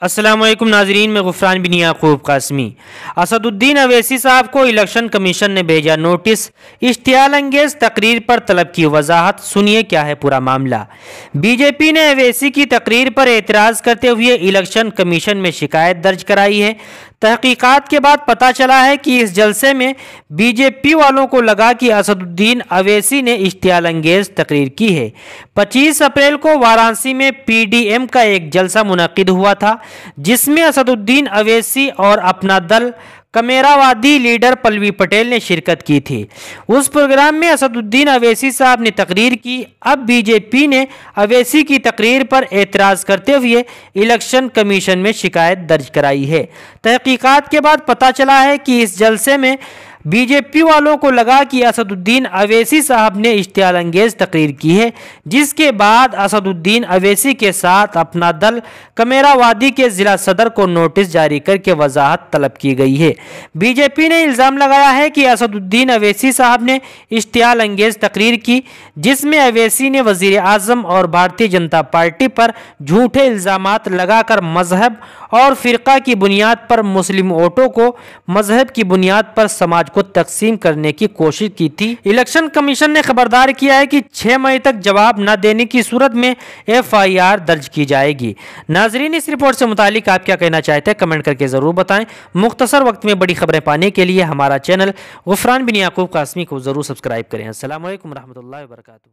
अस्सलामुअलैकुम नाजरीन, में गुफरान बिन याकूब कासमी। असदुद्दीन अवैसी साहब को इलेक्शन कमीशन ने भेजा नोटिस, इश्तियाल अंगेज तकरीर पर तलब की वजाहत। सुनिए क्या है पूरा मामला। बीजेपी ने अवैसी की तकरीर पर एतराज़ करते हुए इलेक्शन कमीशन में शिकायत दर्ज कराई है। तहकीकात के बाद पता चला है कि इस जलसे में बीजेपी वालों को लगा कि असदुद्दीन अवैसी ने इश्तियाल अंगेज तकरीर की है। 25 अप्रैल को वाराणसी में पीडीएम का एक जलसा मुनक्किद हुआ था, जिसमें असदुद्दीन अवैसी और अपना दल कमेरावादी लीडर पल्लवी पटेल ने शिरकत की थी। उस प्रोग्राम में असदुद्दीन अवैसी साहब ने तकरीर की। अब बीजेपी ने अवैसी की तकरीर पर एतराज़ करते हुए इलेक्शन कमीशन में शिकायत दर्ज कराई है। तहकीकात के बाद पता चला है कि इस जलसे में बीजेपी वालों को लगा कि असदुद्दीन अवैसी साहब ने इश्तियाल अंगेज तकरीर की है, जिसके बाद असदुद्दीन अवैसी के साथ अपना दल कमेरावादी के ज़िला सदर को नोटिस जारी करके वजाहत तलब की गई है। बीजेपी ने इल्ज़ाम लगाया है कि असदुद्दीन अवैसी साहब ने इश्तियाल अंगेज तकरीर की, जिसमें अवैसी ने वज़ीर आज़म और भारतीय जनता पार्टी पर झूठे इल्ज़ामात लगाकर मजहब और फ़िरका की बुनियाद पर मुस्लिम वोटों को मजहब की बुनियाद पर समाज को तकसीम करने की कोशिश की थी। इलेक्शन कमीशन ने खबरदार किया है कि 6 मई तक जवाब न देने की सूरत में FIR दर्ज की जाएगी। नाजरीन, इस रिपोर्ट से मुतालिक आप क्या कहना चाहते हैं, कमेंट करके ज़रूर बताएं। मुख्तसर वक्त में बड़ी खबरें पाने के लिए हमारा चैनल गुफरान बिन याकूब कासमी को ज़रूर सब्सक्राइब करें। अस्सलाम वालेकुम रहमतुल्लाहि व बरकातुहू।